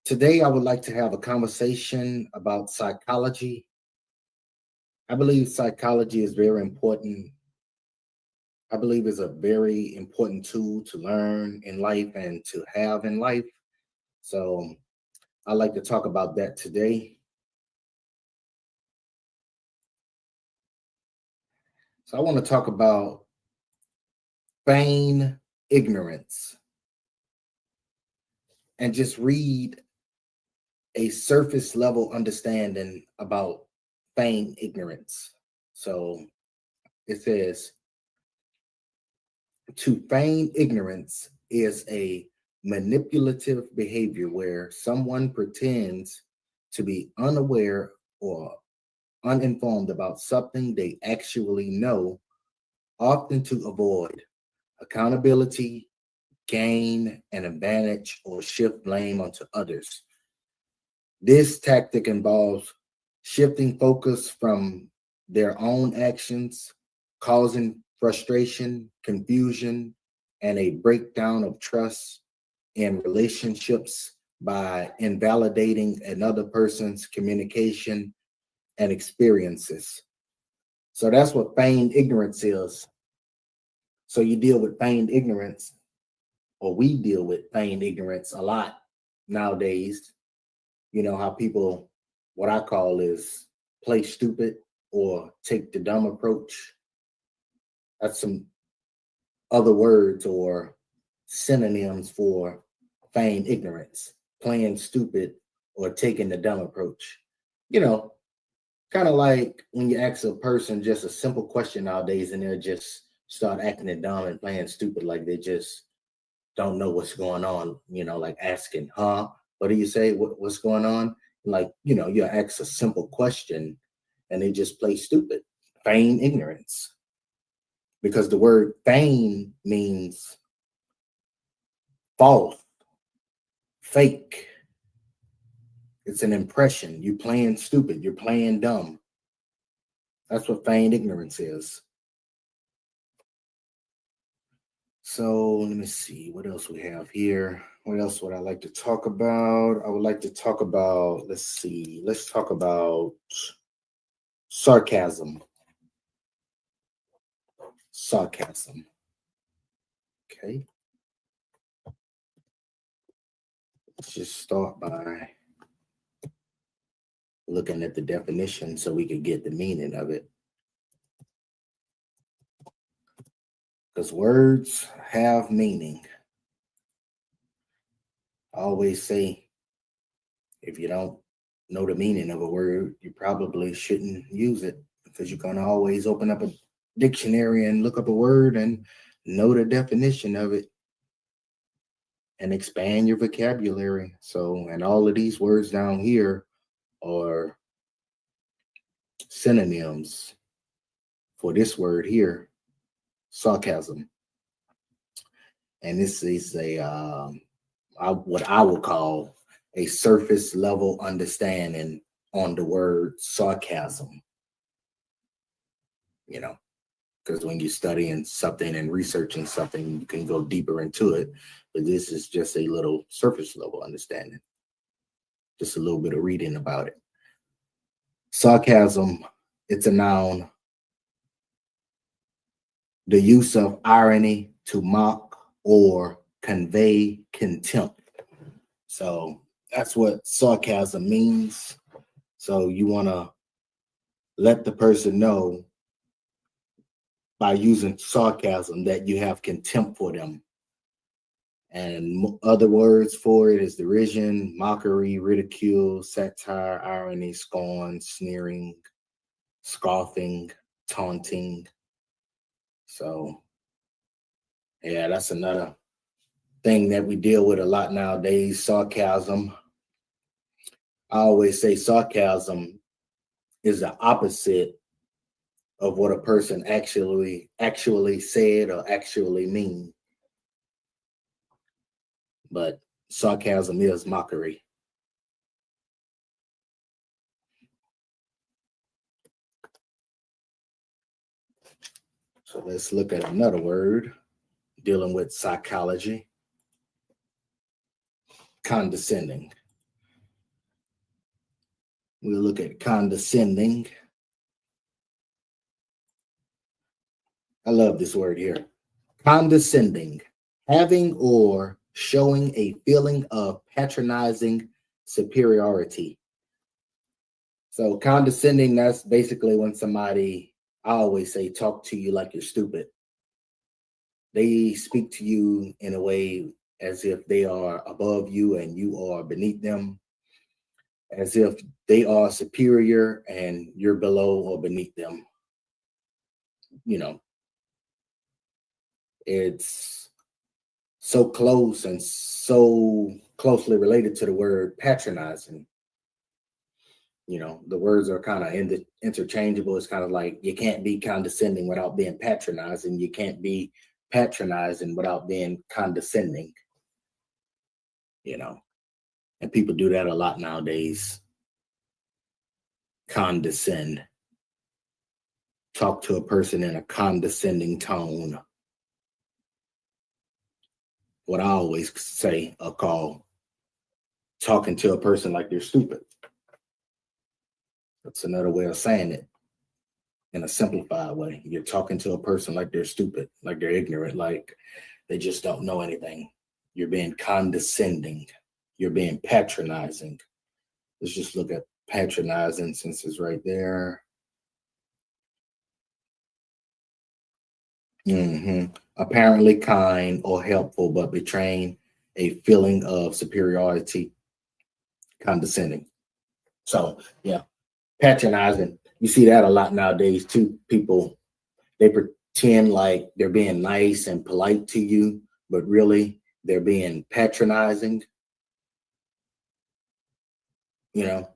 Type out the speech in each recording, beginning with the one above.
Today, I would like to have a conversation about psychology. I believe psychology is very important. I believe it's a very important tool to learn in life and to have in life. So, I'd like to talk about that today. So, I want to talk about feign ignorance and just read a surface level understanding about feign ignorance. So, it says, to feign ignorance is a manipulative behavior where someone pretends to be unaware or uninformed about something they actually know, often to avoid accountability, gain an advantage, or shift blame onto others. This tactic involves shifting focus from their own actions, causing frustration, confusion, and a breakdown of trust in relationships by invalidating another person's communication and experiences. So that's what feigned ignorance is. So you deal with feigned ignorance, or we deal with feigned ignorance a lot nowadays. You know how people, what I call is play stupid or take the dumb approach. That's some other words or synonyms for feigned ignorance, playing stupid or taking the dumb approach. You know, kind of like when you ask a person just a simple question nowadays and they'll just start acting it dumb and playing stupid like they just don't know what's going on, like asking, huh? What do you say? What's going on? Like, you ask a simple question and they just play stupid, feign ignorance. Because the word feign means false, fake. It's an impression. You're playing stupid, you're playing dumb. That's what feigned ignorance is. So let me see what else we have here. What else would I like to talk about? I would like to talk about, let's talk about sarcasm. Sarcasm. Okay. Let's just start by looking at the definition so we could get the meaning of it. Because words have meaning. I always say, if you don't know the meaning of a word, you probably shouldn't use it, because you're going to always open up a dictionary and look up a word and know the definition of it and expand your vocabulary. So, and all of these words down here are synonyms for this word here, sarcasm. And this is what I would call a surface level understanding on the word sarcasm. Because when you're studying something and researching something, you can go deeper into it. But this is just a little surface level understanding, just a little bit of reading about it. Sarcasm, it's a noun. The use of irony to mock or convey contempt. So that's what sarcasm means. So you want to let the person know by using sarcasm that you have contempt for them. And other words for it is derision, mockery, ridicule, satire, irony, scorn, sneering, scoffing, taunting. So, yeah, that's another thing that we deal with a lot nowadays, sarcasm. I always say sarcasm is the opposite of what a person actually said or actually mean. But sarcasm is mockery. So let's look at another word dealing with psychology. Condescending. We'll look at condescending. I love this word here. Condescending, having or showing a feeling of patronizing superiority. So condescending, that's basically when somebody, I always say, talk to you like you're stupid. They speak to you in a way as if they are above you and you are beneath them, as if they are superior and you're below or beneath them. You know, it's so close and so closely related to the word patronizing. You know, the words are kind of interchangeable. It's kind of like you can't be condescending without being patronizing. You can't be patronizing without being condescending, you know, and people do that a lot nowadays. Condescend. Talk to a person in a condescending tone. What I always say or call talking to a person like they're stupid. That's another way of saying it in a simplified way. You're talking to a person like they're stupid, like they're ignorant, like they just don't know anything. You're being condescending. You're being patronizing. Let's just look at patronizing since it's right there. Apparently kind or helpful, but betraying a feeling of superiority, condescending. So, yeah, patronizing. You see that a lot nowadays too. People, they pretend like they're being nice and polite to you, but really they're being patronizing. You know,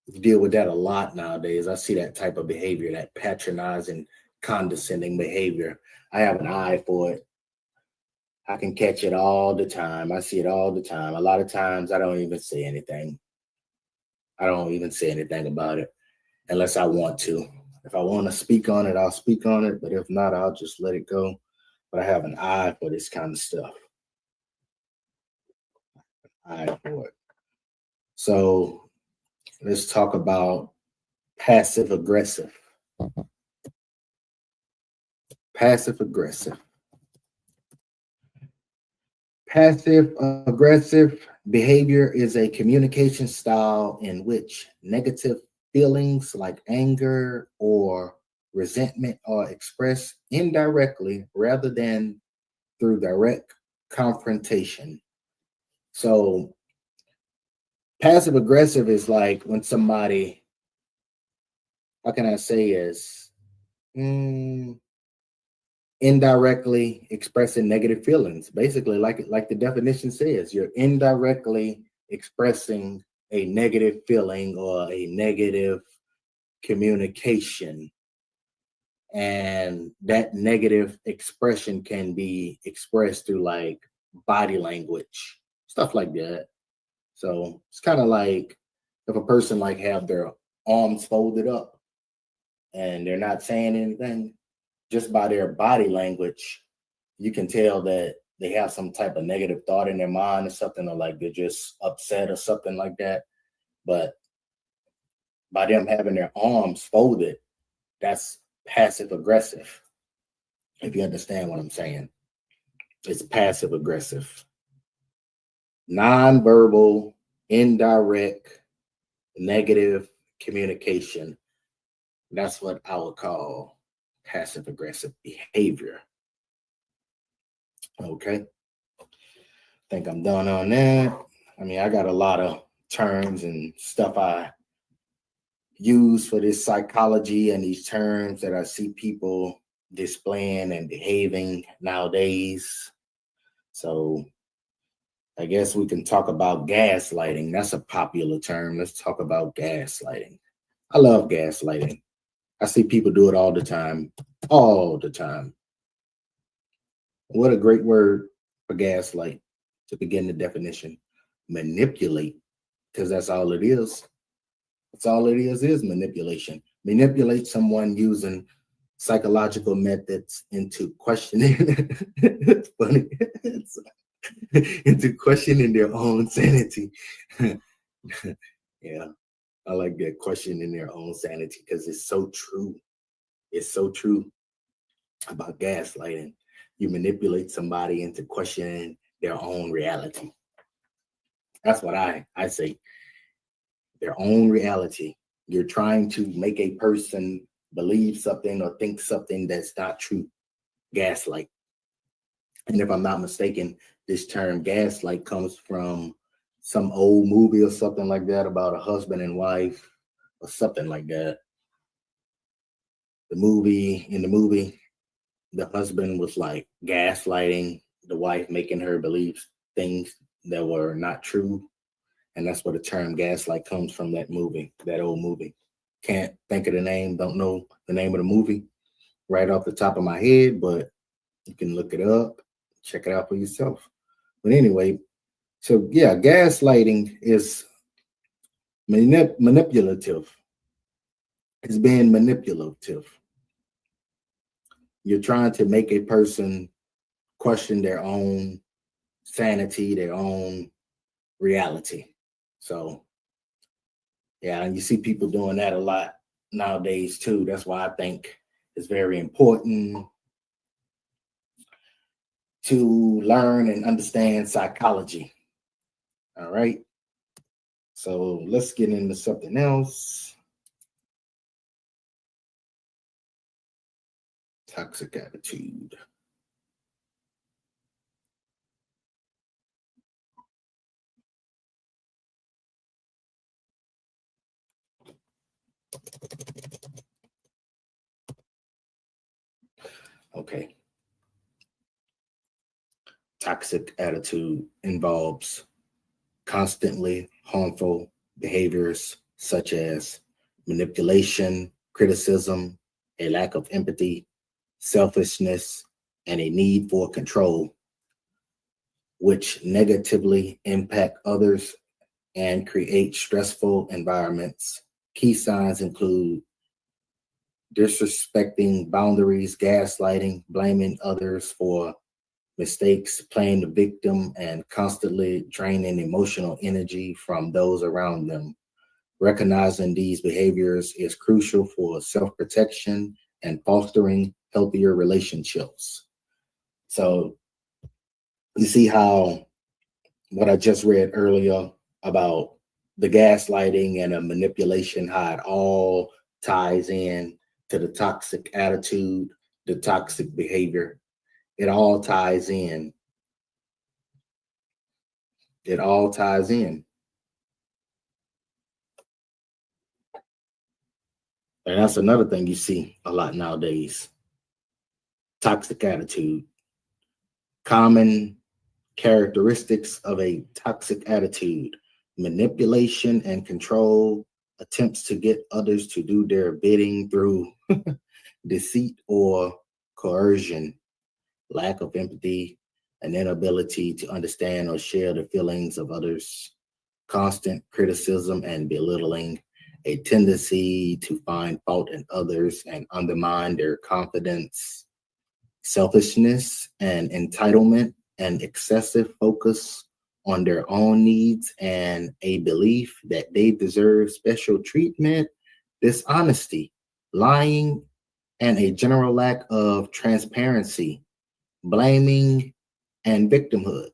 you deal with that a lot nowadays. I see that type of behavior, that patronizing, condescending behavior. I have an eye for it. I can catch it all the time. I see it all the time. A lot of times I don't even say anything. I don't even say anything about it unless I want to. If I want to speak on it, I'll speak on it. But if not, I'll just let it go. But I have an eye for this kind of stuff. Eye for it. So let's talk about passive aggressive. Passive aggressive. Passive aggressive behavior is a communication style in which negative feelings like anger or resentment are expressed indirectly rather than through direct confrontation. So, passive aggressive is like when somebody, how can I say, is indirectly expressing negative feelings. Basically, like the definition says, you're indirectly expressing a negative feeling or a negative communication, and that negative expression can be expressed through like body language, stuff like that. So it's kind of like if a person like have their arms folded up and they're not saying anything, just by their body language, you can tell that they have some type of negative thought in their mind or something, or like they're just upset or something like that. But by them having their arms folded, that's passive aggressive. If you understand what I'm saying, it's passive aggressive, non-verbal, indirect, negative communication. That's what I would call passive aggressive behavior. Okay. Think I'm done on that. I mean, I got a lot of terms and stuff I use for this psychology and these terms that I see people displaying and behaving nowadays. So I guess we can talk about gaslighting. That's a popular term. Let's talk about gaslighting. I love gaslighting. I see people do it all the time. All the time. What a great word for gaslight to begin the definition. Manipulate, because that's all it is. That's all it is manipulation. Manipulate someone using psychological methods into questioning. It's funny. Into questioning their own sanity. Yeah. I like that questioning their own sanity because it's so true. It's so true about gaslighting. You manipulate somebody into questioning their own reality. That's what I say. Their own reality. You're trying to make a person believe something or think something that's not true. Gaslight. And if I'm not mistaken, this term gaslight comes from some old movie or something like that about a husband and wife or something like that. In the movie, the husband was like gaslighting the wife, making her believe things that were not true. And that's where the term gaslight comes from, that movie, that old movie. Can't think of the name, don't know the name of the movie right off the top of my head, but you can look it up, check it out for yourself. But anyway, so yeah, gaslighting is manipulative. It's being manipulative. You're trying to make a person question their own sanity, their own reality. So yeah, and you see people doing that a lot nowadays too. That's why I think it's very important to learn and understand psychology. All right. So let's get into something else. Toxic attitude. Okay. Toxic attitude involves constantly harmful behaviors such as manipulation, criticism, a lack of empathy, selfishness, and a need for control, which negatively impact others and create stressful environments. Key signs include disrespecting boundaries, gaslighting, blaming others for mistakes, playing the victim, and constantly draining emotional energy from those around them. Recognizing these behaviors is crucial for self protection and fostering healthier relationships. So, you see how what I just read earlier about the gaslighting and the manipulation, how it all ties in to the toxic attitude, the toxic behavior. It all ties in. It all ties in. And that's another thing you see a lot nowadays. Toxic attitude. Common characteristics of a toxic attitude: manipulation and control, attempts to get others to do their bidding through deceit or coercion, lack of empathy, an inability to understand or share the feelings of others, constant criticism and belittling, a tendency to find fault in others and undermine their confidence, selfishness and entitlement, and excessive focus on their own needs, and a belief that they deserve special treatment, dishonesty, lying, and a general lack of transparency, blaming, and victimhood,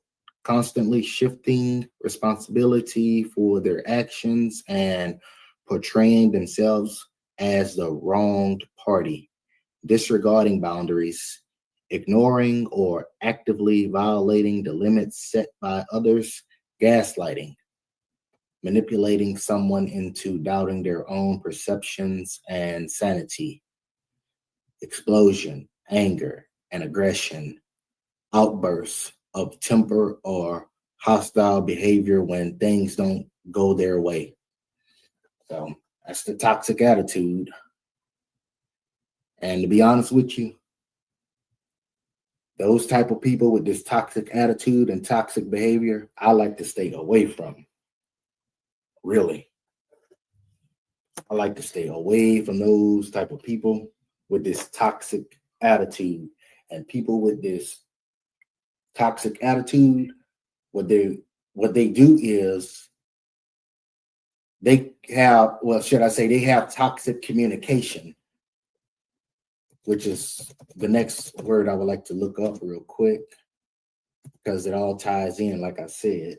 constantly shifting responsibility for their actions and portraying themselves as the wronged party, disregarding boundaries, ignoring or actively violating the limits set by others, gaslighting, manipulating someone into doubting their own perceptions and sanity, explosion, anger, and aggression, outbursts of temper or hostile behavior when things don't go their way. So that's the toxic attitude. And to be honest with you, those type of people with this toxic attitude and toxic behavior, I like to stay away from. Really. I like to stay away from those type of people with this toxic attitude. And people with this toxic attitude, what they do is have, well, should I say, they have toxic communication, which is the next word I would like to look up real quick because it all ties in, like I said,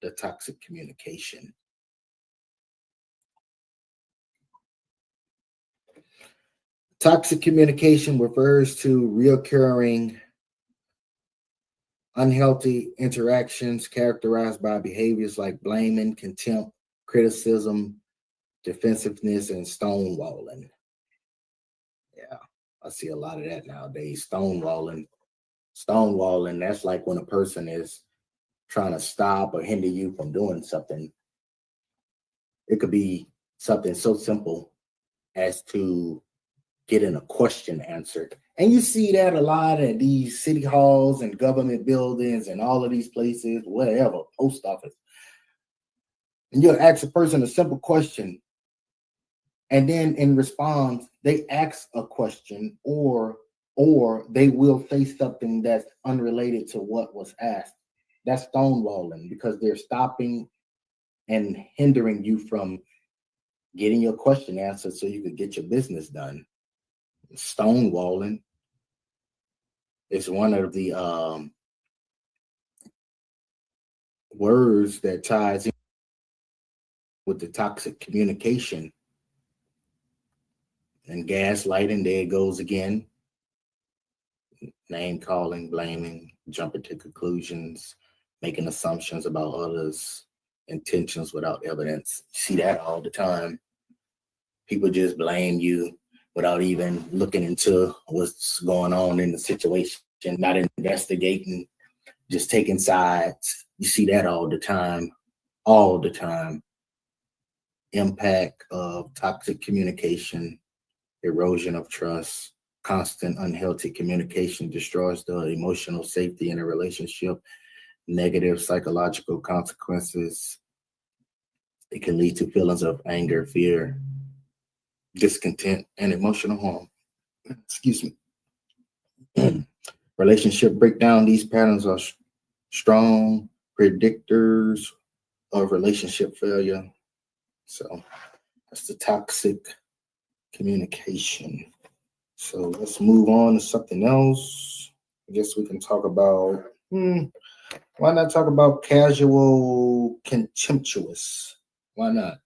the toxic communication. Toxic communication refers to reoccurring unhealthy interactions characterized by behaviors like blaming, contempt, criticism, defensiveness, and stonewalling. Yeah, I see a lot of that nowadays. Stonewalling. Stonewalling, that's like when a person is trying to stop or hinder you from doing something. It could be something so simple as to getting a question answered. And you see that a lot at these city halls and government buildings and all of these places, whatever, post office. And you'll ask a person a simple question, and then in response, they ask a question or they will say something that's unrelated to what was asked. That's stonewalling because they're stopping and hindering you from getting your question answered so you could get your business done. Stonewalling is one of the words that ties in with the toxic communication. And gaslighting, there it goes again. Name calling, blaming, jumping to conclusions, making assumptions about others' intentions without evidence. You see that all the time. People just blame you without even looking into what's going on in the situation, not investigating, just taking sides. You see that all the time, all the time. Impact of toxic communication, erosion of trust, constant unhealthy communication destroys the emotional safety in a relationship, negative psychological consequences. It can lead to feelings of anger, fear, discontent, and emotional harm. Excuse me. Relationship breakdown, these patterns are strong predictors of relationship failure. So that's the toxic communication. So let's move on to something else. I guess we can talk about, why not talk about casual contemptuous? Why not?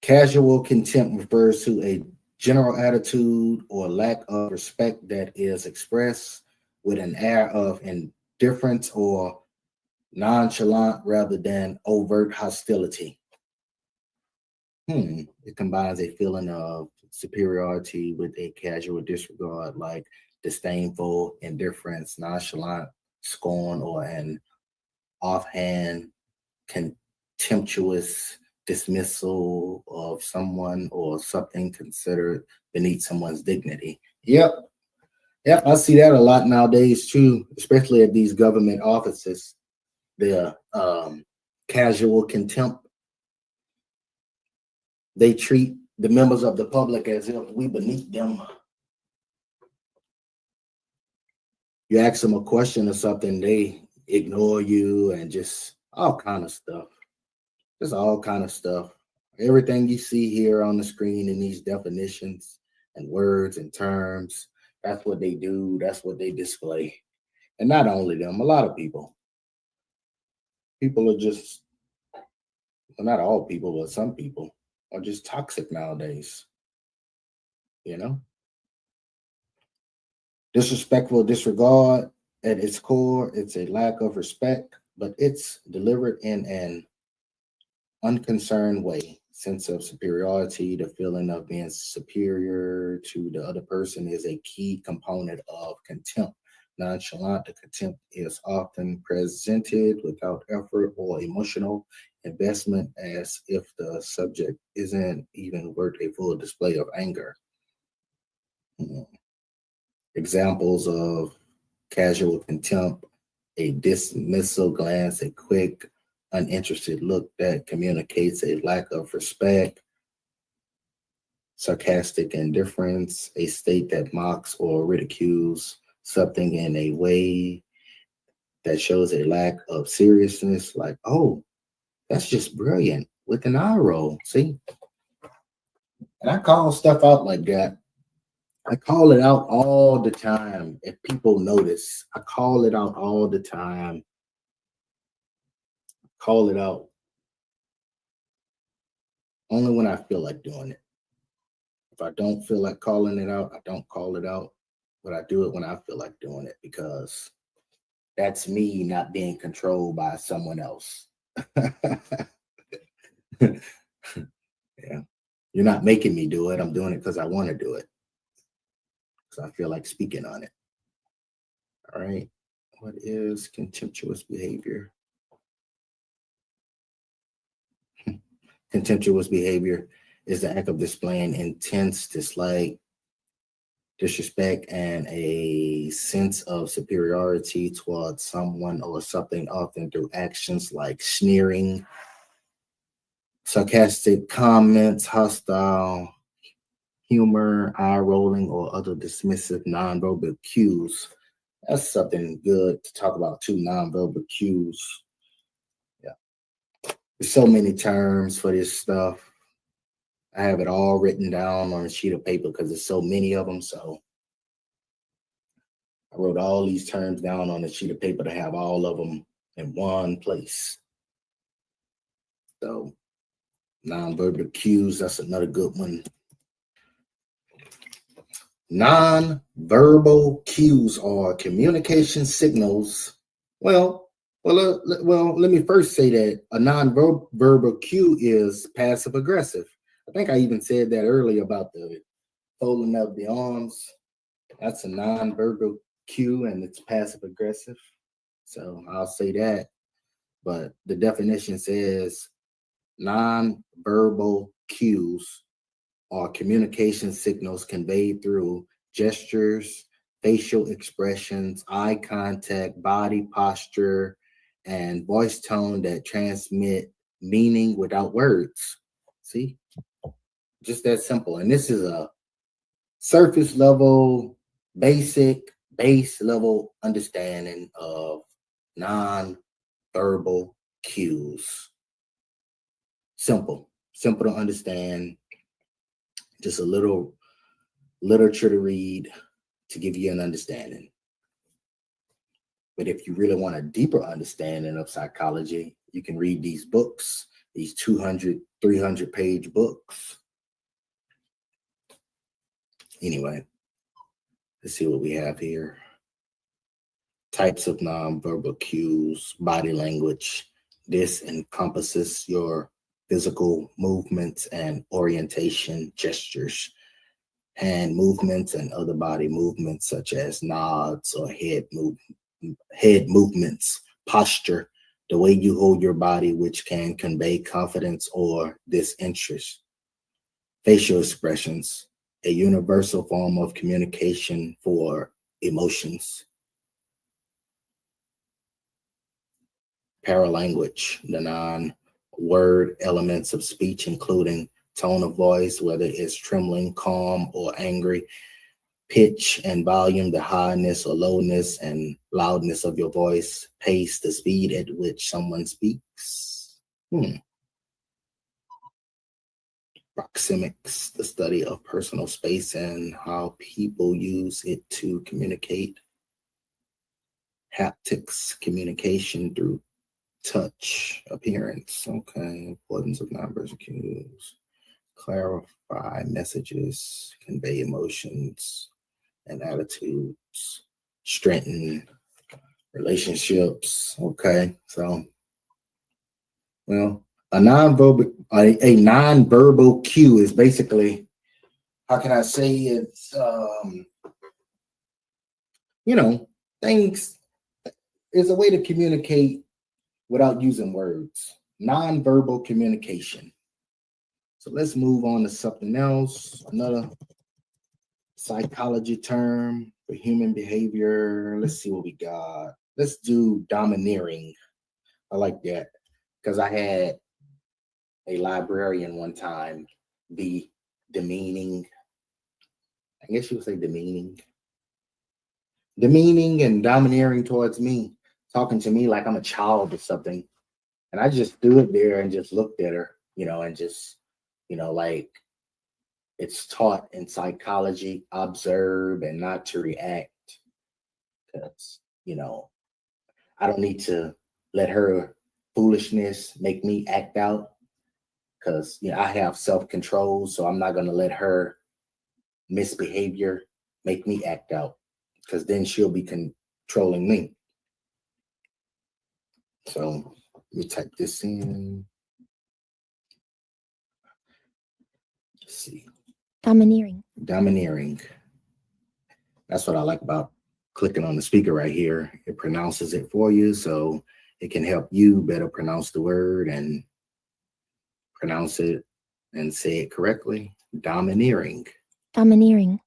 Casual contempt refers to a general attitude or lack of respect that is expressed with an air of indifference or nonchalant rather than overt hostility. It combines a feeling of superiority with a casual disregard, like disdainful indifference, nonchalant scorn, or an offhand contemptuous dismissal of someone or something considered beneath someone's dignity. Yep, I see that a lot nowadays too, especially at these government offices. The casual contempt. They treat the members of the public as if we beneath them. You ask them a question or something, they ignore you and just all kind of stuff. Just all kind of stuff. Everything you see here on the screen in these definitions and words and terms, that's what they do. That's what they display. And not only them, a lot of people. People are just, well, not all people, but some people are just toxic nowadays. You know? Disrespectful disregard at its core, it's a lack of respect, but it's delivered in an unconcerned way. Sense of superiority, the feeling of being superior to the other person is a key component of contempt. Nonchalant, the contempt is often presented without effort or emotional investment as if the subject isn't even worth a full display of anger. Examples of casual contempt: a dismissal glance, a quick, uninterested look that communicates a lack of respect; sarcastic indifference, a state that mocks or ridicules something in a way that shows a lack of seriousness, like, oh, that's just brilliant with an eye roll. See? And I call stuff out like that. I call it out all the time. If people notice, I call it out all the time. Call it out only when I feel like doing it. If I don't feel like calling it out, I don't call it out. But I do it when I feel like doing it because that's me not being controlled by someone else. Yeah. You're not making me do it. I'm doing it because I want to do it. Because I feel like speaking on it. All right. What is contemptuous behavior? Contemptuous behavior is the act of displaying intense dislike, disrespect, and a sense of superiority towards someone or something, often through actions like sneering, sarcastic comments, hostile humor, eye rolling, or other dismissive nonverbal cues. That's something good to talk about too, nonverbal cues. Yeah. There's so many terms for this stuff. I have it all written down on a sheet of paper because there's so many of them. So I wrote all these terms down on a sheet of paper to have all of them in one place. So nonverbal cues, that's another good one. Non-verbal cues are communication signals. Let me first say that a non-verbal cue is passive aggressive. I think I even said that earlier about the folding of the arms. That's a non-verbal cue and it's passive aggressive. So I'll say that. But the definition says non-verbal cues are communication signals conveyed through gestures, facial expressions, eye contact, body posture, and voice tone that transmit meaning without words. See? Just that simple. And this is a surface level, base level understanding of non-verbal cues. Simple to understand. Just a little literature to read to give you an understanding. But if you really want a deeper understanding of psychology, you can read these books, these 200, 300-page books. Anyway, let's see what we have here. Types of nonverbal cues, body language. This encompasses your physical movements and orientation, gestures, hand movements, and other body movements such as nods or head movements, posture, the way you hold your body, which can convey confidence or disinterest. Facial expressions, a universal form of communication for emotions. Paralanguage, the non-word elements of speech, including tone of voice, whether it's trembling, calm, or angry, pitch and volume, the highness or lowness and loudness of your voice, pace, the speed at which someone speaks. Proxemics, the study of personal space and how people use it to communicate. Haptics, communication through touch, appearance. Okay, importance of nonverbal cues. Clarify messages, convey emotions and attitudes, strengthen relationships. Okay, so a nonverbal cue is basically, how can I say, it's things is a way to communicate without using words. Nonverbal communication. So let's move on to something else. Another psychology term for human behavior. Let's see what we got. Let's do domineering. I like that because I had a librarian one time be demeaning. I guess you would say demeaning and domineering towards me. talking to me like I'm a child or something. And I just stood there and just looked at her, and just, like it's taught in psychology, observe and not to react. Because, I don't need to let her foolishness make me act out because, I have self control. So I'm not going to let her misbehavior make me act out because then she'll be controlling me. So let me type this in. Let's see. Domineering. Domineering. That's what I like about clicking on the speaker right here. It pronounces it for you, so it can help you better pronounce the word and pronounce it and say it correctly. Domineering. Domineering.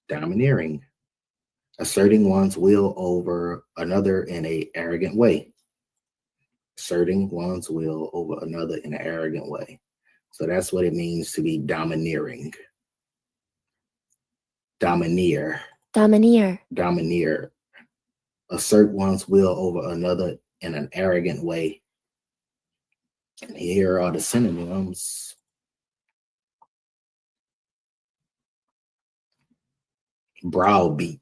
Domineering. Asserting one's will over another in an arrogant way. Asserting one's will over another in an arrogant way. So that's what it means to be domineering. Domineer. Domineer. Domineer. Assert one's will over another in an arrogant way. And here are the synonyms. Browbeat.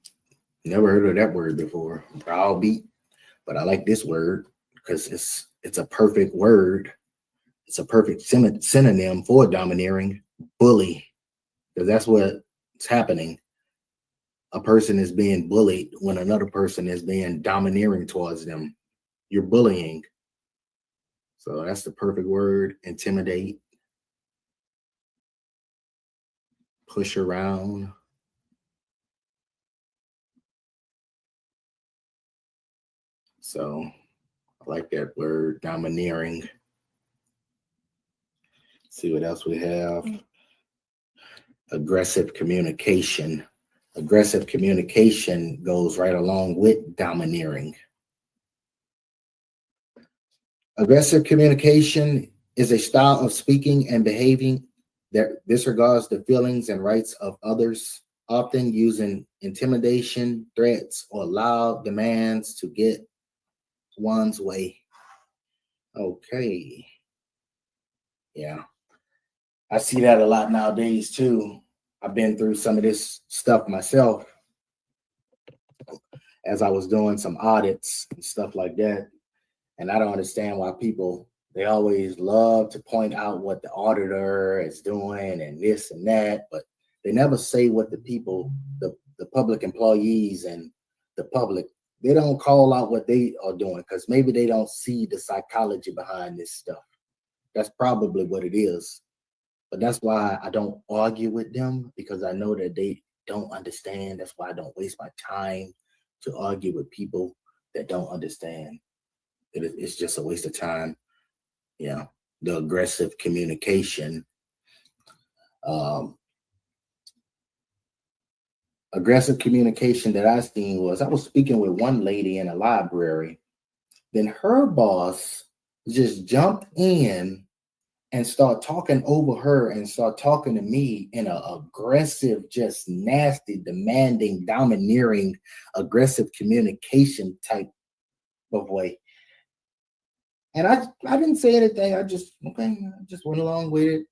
Never heard of that word before. Browbeat. But I like this word because it's a perfect word. It's a perfect synonym for domineering. Bully. Because that's what's happening. A person is being bullied when another person is being domineering towards them. You're bullying. So that's the perfect word. Intimidate. Push around. So I like that word, domineering. Let's see what else we have. Aggressive communication. Aggressive communication goes right along with domineering. Aggressive communication is a style of speaking and behaving that disregards the feelings and rights of others, often using intimidation, threats, or loud demands to get one's way. Okay. Yeah. I see that a lot nowadays too. I've been through some of this stuff myself as I was doing some audits and stuff like that. And I don't understand why people, they always love to point out what the auditor is doing and this and that, but they never say what the people, the public employees and the public, they don't call out what they are doing because maybe they don't see the psychology behind this stuff. That's probably what it is. But that's why I don't argue with them because I know that they don't understand. That's why I don't waste my time to argue with people that don't understand. It's just a waste of time. Yeah, the aggressive communication. Aggressive communication that I seen was I was speaking with one lady in a library. Then her boss just jumped in and start talking over her and start talking to me in an aggressive, just nasty, demanding, domineering, aggressive communication type of way. And I didn't say anything. I just went along with it.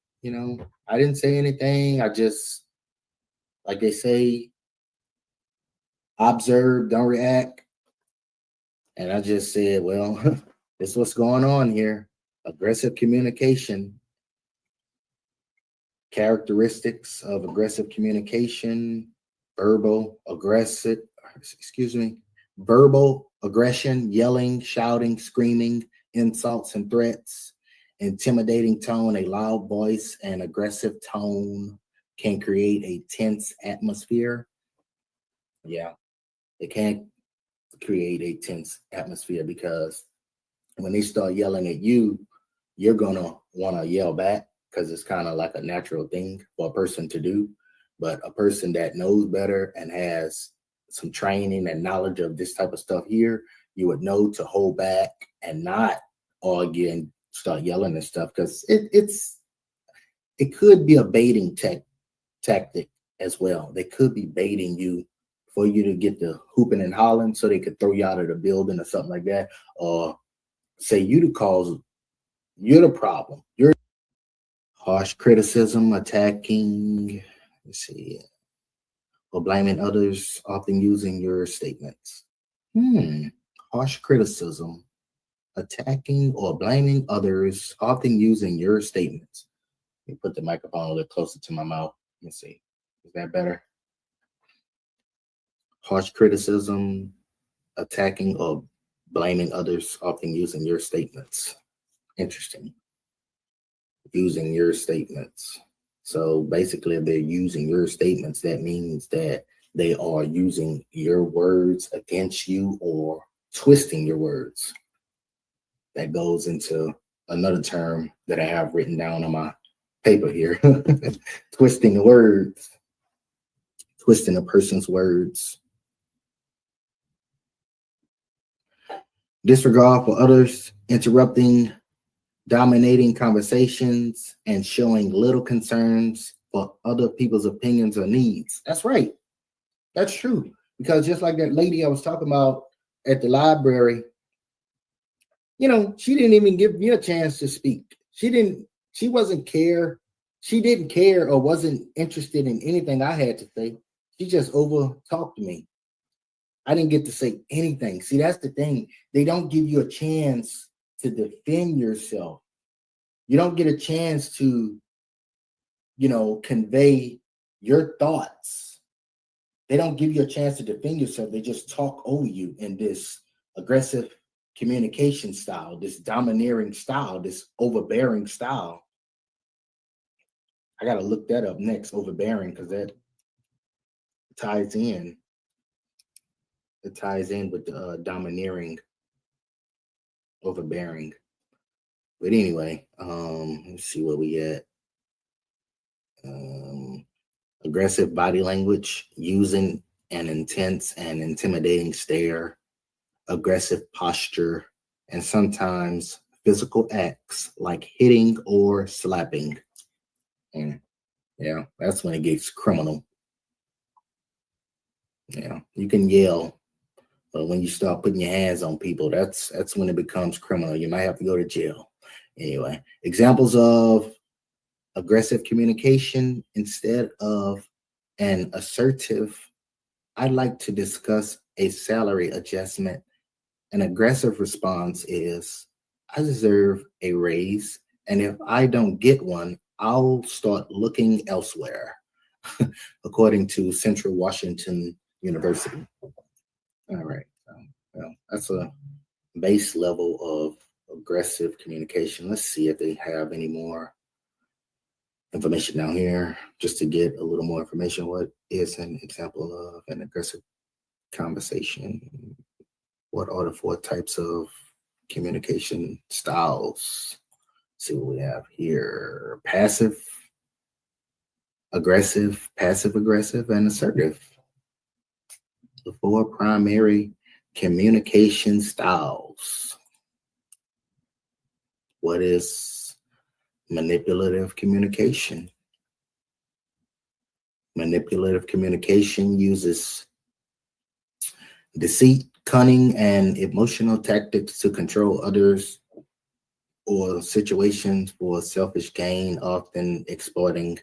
I didn't say anything. I just, like they say, observe, don't react. And I just said, well, this is what's going on here. Aggressive communication. Characteristics of aggressive communication, verbal aggression, yelling, shouting, screaming, insults and threats, intimidating tone, a loud voice and aggressive tone can create a tense atmosphere. Yeah, it can create a tense atmosphere because when they start yelling at you, you're gonna want to yell back because it's kind of like a natural thing for a person to do. But a person that knows better and has some training and knowledge of this type of stuff here, you would know to hold back and not argue and start yelling and stuff because it could be a baiting tactic as well. They could be baiting you for you to get the hooping and hollering so they could throw you out of the building or something like that, or say you the cause, you're the problem. You're harsh criticism, attacking, let's see, or blaming others, often using your statements. Harsh criticism, attacking or blaming others, often using your statements. Let me put the microphone a little closer to my mouth. Let me see. Is that better? Harsh criticism, attacking or blaming others, often using your statements. Interesting. Using your statements. So basically, if they're using your statements, that means that they are using your words against you or twisting your words. That goes into another term that I have written down on my paper here. Twisting words. Twisting a person's words. Disregard for others, interrupting, dominating conversations, and showing little concerns for other people's opinions or needs. That's right. That's true. Because just like that lady I was talking about at the library, you know, she didn't even give me a chance to speak. She didn't care. She didn't care or wasn't interested in anything I had to say. She just over talked me. I didn't get to say anything. See, that's the thing. They don't give you a chance to defend yourself. You don't get a chance to, you know, convey your thoughts. They don't give you a chance to defend yourself. They just talk over you in this aggressive communication style, this domineering style, this overbearing style. I got to look that up next, overbearing, because that ties in. It ties in with the domineering, overbearing. But anyway, let's see where we at. Aggressive body language, using an intense and intimidating stare, aggressive posture, and sometimes physical acts like hitting or slapping. And yeah, that's when it gets criminal. Yeah, you can yell, but when you start putting your hands on people, that's when it becomes criminal. You might have to go to jail. Anyway, examples of aggressive communication instead of an assertive. I'd like to discuss a salary adjustment. An aggressive response is, I deserve a raise, and if I don't get one, I'll start looking elsewhere, according to Central Washington University. All right. Well, that's a base level of aggressive communication. Let's see if they have any more information down here just to get a little more information. What is an example of an aggressive conversation? What are the 4 types of communication styles? Let's see what we have here. Passive aggressive, passive aggressive, and assertive. The 4 primary communication styles. What is manipulative communication? Manipulative communication uses deceit, cunning, and emotional tactics to control others or situations for selfish gain, often exploiting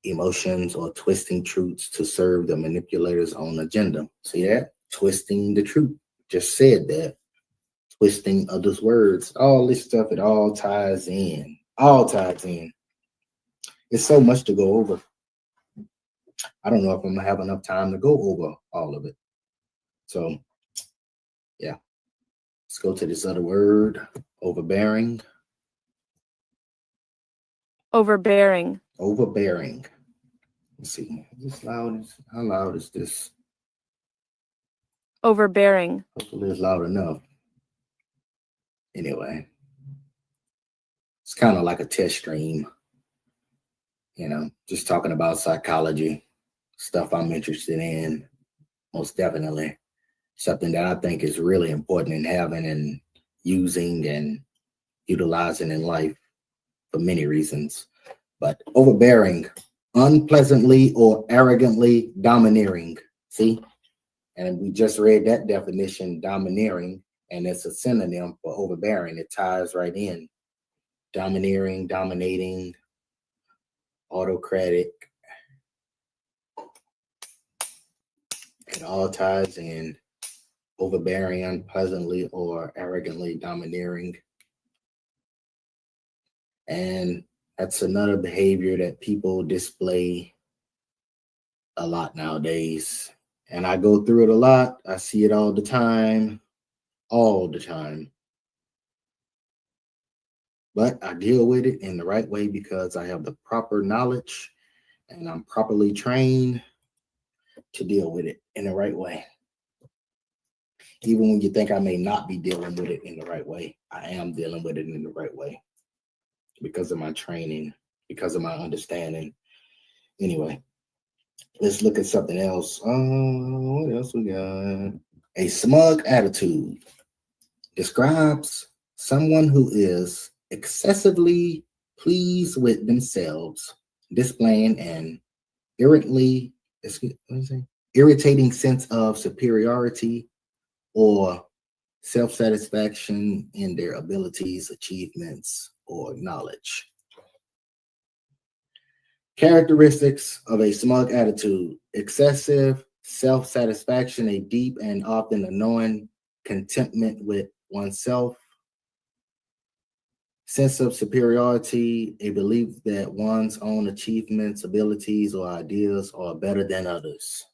emotions or twisting truths to serve the manipulator's own agenda. See that? Twisting the truth. Just said that. Twisting others' words. All this stuff, it all ties in. All ties in. It's so much to go over. I don't know if I'm going to have enough time to go over all of it. So, yeah. Let's go to this other word, overbearing. Overbearing. Overbearing. Let's see. How loud is this? Overbearing. Hopefully it's loud enough. Anyway, it's kind of like a test stream, you know, just talking about psychology, stuff I'm interested in, most definitely. Something that I think is really important in having and using and utilizing in life for many reasons. But overbearing, unpleasantly or arrogantly domineering See? And we just read that definition, domineering, and it's a synonym for overbearing. It ties right in. Domineering, dominating, autocratic. It all ties in. Overbearing, unpleasantly, or arrogantly domineering. And that's another behavior that people display a lot nowadays. And I go through it a lot. I see it all the time. But I deal with it in the right way because I have the proper knowledge and I'm properly trained to deal with it in the right way. Even when you think I may not be dealing with it in the right way, I am dealing with it in the right way because of my training, because of my understanding. Anyway, let's look at something else. What else we got? A smug attitude describes someone who is excessively pleased with themselves, displaying an irritating sense of superiority or self-satisfaction in their abilities, achievements, or knowledge. Characteristics of a smug attitude: excessive self-satisfaction, a deep and often annoying contentment with oneself, sense of superiority, a belief that one's own achievements, abilities, or ideas are better than others.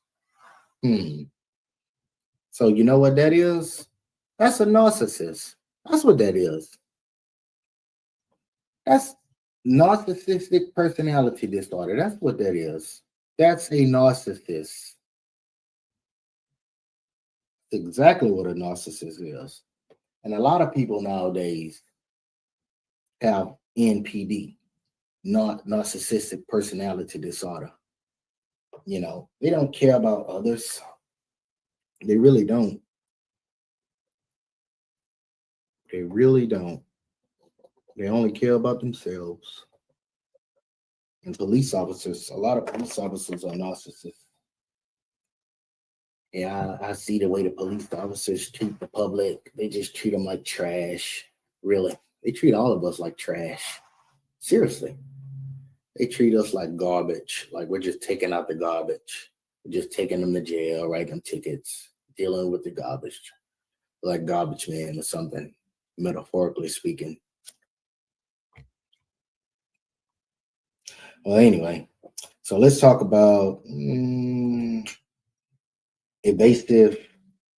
So you know what that is? That's a narcissist. That's what that is. That's narcissistic personality disorder. That's what that is. That's a narcissist. Exactly what a narcissist is. And a lot of people nowadays have NPD, not narcissistic personality disorder. You know, they don't care about others. They really don't. They really don't. They only care about themselves. And police officers, a lot of police officers are narcissists. Yeah, I see the way the police officers treat the public. They just treat them like trash. Really. They treat all of us like trash. Seriously. They treat us like garbage. Like we're just taking out the garbage. We're just taking them to jail, writing them tickets, dealing with the garbage. Like garbage man or something, metaphorically speaking. Well, anyway, so let's talk about evasive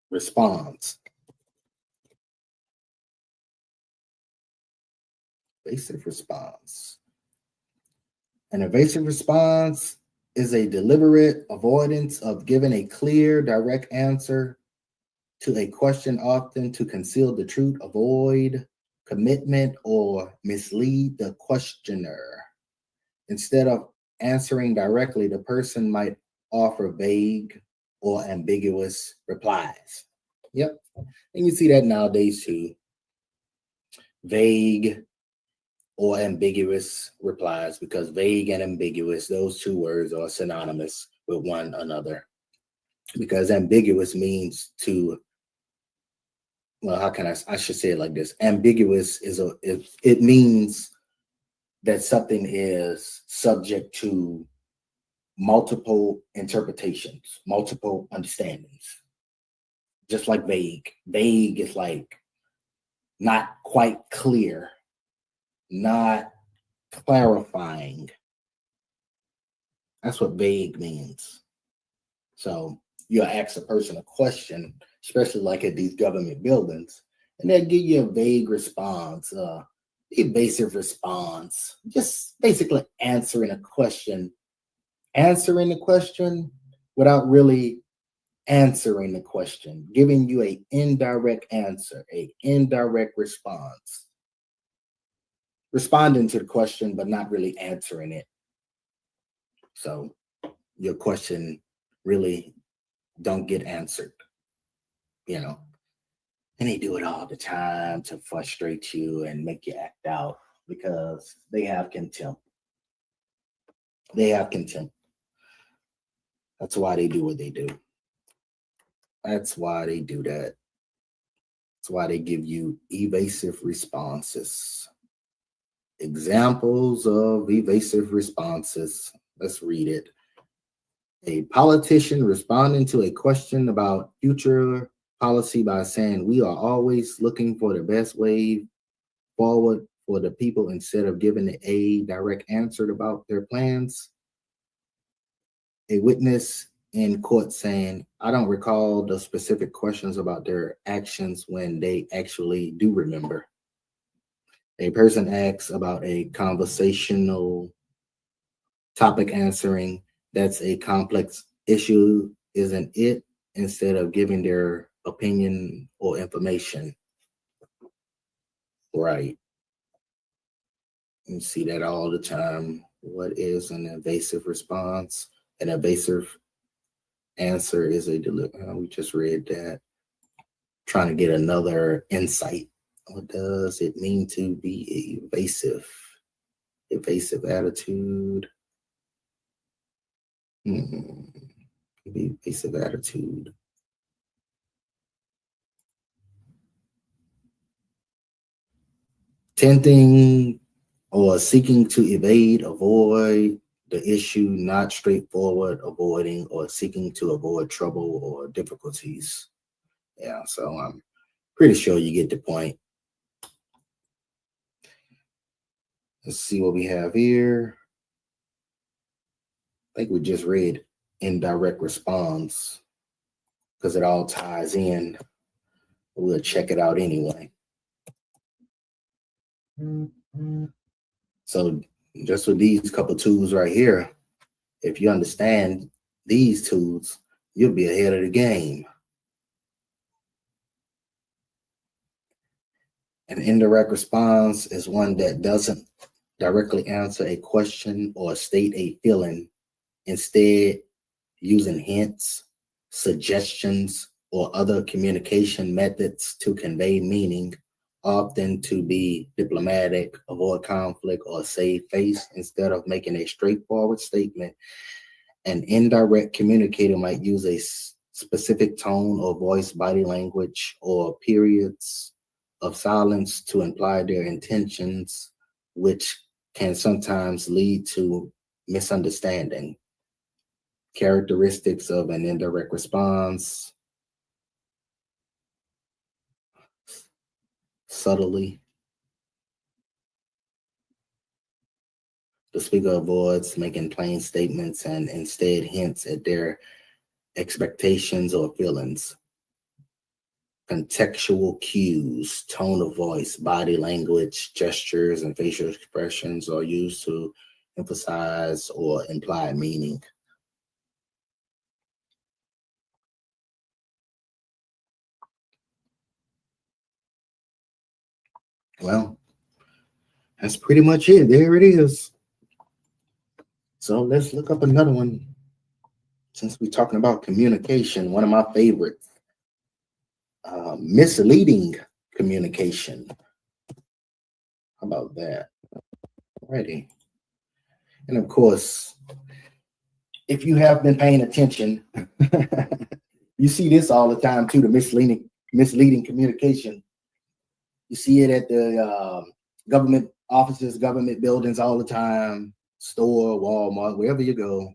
response. Evasive response. An evasive response is a deliberate avoidance of giving a clear, direct answer to a question, often to conceal the truth, avoid commitment, or mislead the questioner. Instead of answering directly, the person might offer vague or ambiguous replies. Yep. And you see that nowadays too. Vague or ambiguous replies, because vague and ambiguous, those two words are synonymous with one another. Because ambiguous means to, well, how can I should say it like this. Ambiguous it means that something is subject to multiple interpretations, multiple understandings. Just like vague. Vague is like not quite clear, not clarifying. That's what vague means. So you'll ask a person a question, especially like at these government buildings, and they'll give you a vague response, evasive response, just basically answering the question without really answering the question, giving you an indirect answer, an indirect response, responding to the question, but not really answering it. So your question really don't get answered, you know. And they do it all the time to frustrate you and make you act out because they have contempt. They have contempt. That's why they do what they do. That's why they do that. That's why they give you evasive responses. Examples of evasive responses. Let's read it. A politician responding to a question about future policy by saying, "We are always looking for the best way forward for the people," instead of giving a direct answer about their plans. A witness in court saying, "I don't recall the specific questions about their actions," when they actually do remember. A person asks about a conversational topic, answering, "That's a complex issue, isn't it?" instead of giving their opinion or information. Right. You see that all the time. What is an evasive response? An evasive answer is a we just read that. Trying to get another insight. What does it mean to be evasive? Evasive attitude. Evasive attitude. Tending or seeking to evade, avoid the issue, not straightforward, avoiding or seeking to avoid trouble or difficulties. Yeah, so I'm pretty sure you get the point. Let's see what we have here. I think we just read indirect response because it all ties in. We'll check it out anyway. So just with these couple tools right here, if you understand these tools, you'll be ahead of the game. An indirect response is one that doesn't directly answer a question or state a feeling, instead using hints, suggestions, or other communication methods to convey meaning, often to be diplomatic, avoid conflict, or save face. Instead of making a straightforward statement, an indirect communicator might use a specific tone or voice, body language, or periods of silence to imply their intentions, which can sometimes lead to misunderstanding. Characteristics of an indirect response: subtly. The speaker avoids making plain statements and instead hints at their expectations or feelings. Contextual cues, tone of voice, body language, gestures, and facial expressions are used to emphasize or imply meaning. Well, that's pretty much it. There it is. So let's look up another one. Since we're talking about communication, one of my favorites, misleading communication. How about that? Alrighty. And of course, if you have been paying attention, you see this all the time too, the misleading communication. You see it at the government offices, government buildings all the time, store, Walmart, wherever you go.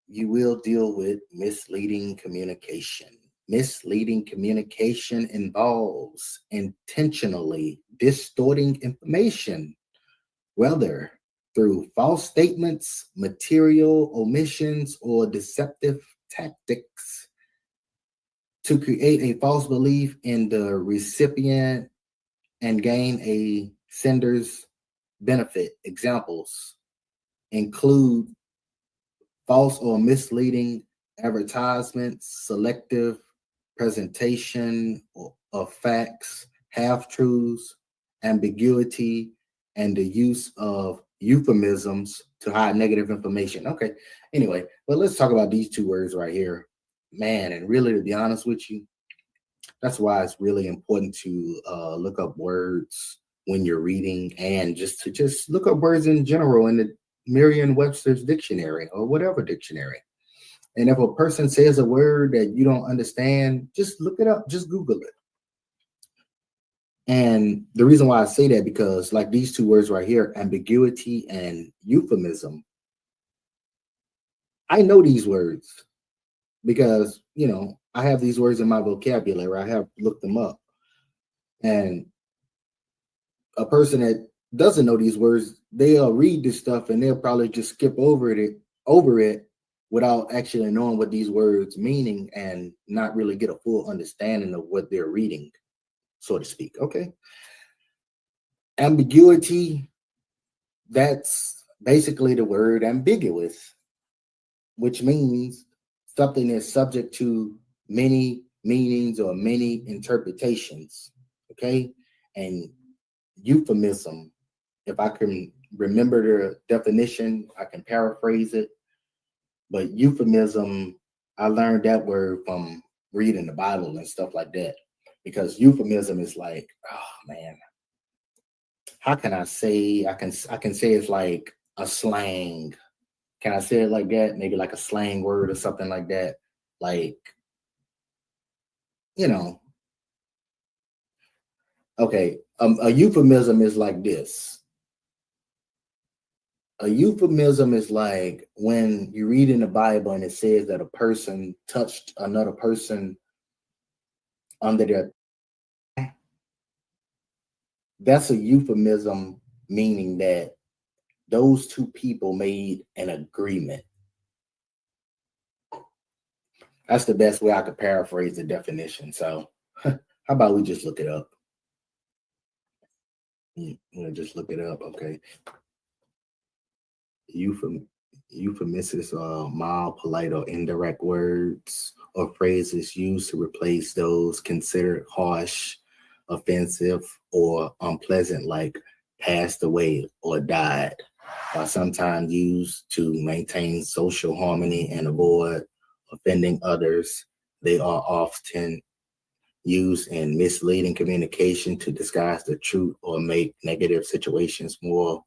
You will deal with misleading communication. Misleading communication involves intentionally distorting information, whether through false statements, material omissions, or deceptive tactics, to create a false belief in the recipient and gain a sender's benefit. Examples include false or misleading advertisements, selective presentation of facts, half-truths, ambiguity, and the use of euphemisms to hide negative information. Okay, anyway, but let's talk about these two words right here. Man, and really, to be honest with you, that's why it's really important to look up words when you're reading, and just look up words in general in the Merriam-Webster's dictionary or whatever dictionary. And if a person says a word that you don't understand, just look it up, just Google it. And the reason why I say that, because like these two words right here, ambiguity and euphemism, I know these words because, I have these words in my vocabulary. I have looked them up. And a person that doesn't know these words, they'll read this stuff and they'll probably just skip over it without actually knowing what these words meaning and not really get a full understanding of what they're reading, so to speak. Okay. Ambiguity, that's basically the word ambiguous, which means something is subject to many meanings or many interpretations. Okay. And euphemism, if I can remember the definition, I can paraphrase it. But euphemism, I learned that word from reading the Bible and stuff like that. Because euphemism is like, oh man, how can I say? I can say it's like a slang. Can I say it like that? Maybe like a slang word or something like that. Like, okay, a euphemism is like this. A euphemism is like when you read in the Bible and it says that a person touched another person under their. That's a euphemism, meaning that those two people made an agreement. That's the best way I could paraphrase the definition. So how about we just look it up? Just look it up, okay? Euphemisms are mild, polite, or indirect words or phrases used to replace those considered harsh, offensive, or unpleasant, like passed away or died, are sometimes used to maintain social harmony and avoid offending others. They are often used in misleading communication to disguise the truth or make negative situations more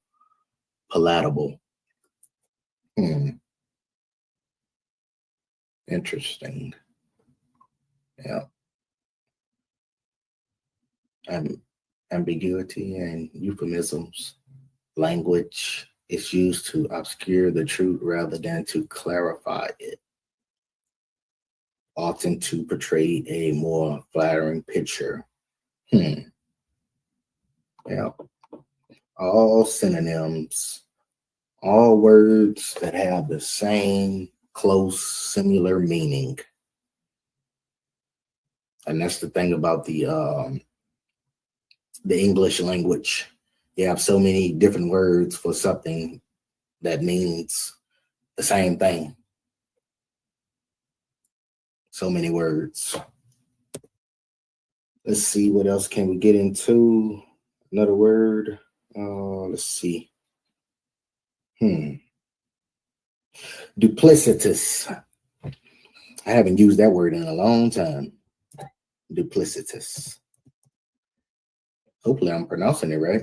palatable. Interesting. Yeah. Ambiguity and euphemisms. Language is used to obscure the truth rather than to clarify it, often to portray a more flattering picture. Yeah. All synonyms, all words that have the same close, similar meaning. And that's the thing about the English language. You have so many different words for something that means the same thing. So many words. Let's see, what else can we get into? Another word. Let's see. Duplicitous. I haven't used that word in a long time. Duplicitous. Hopefully I'm pronouncing it right.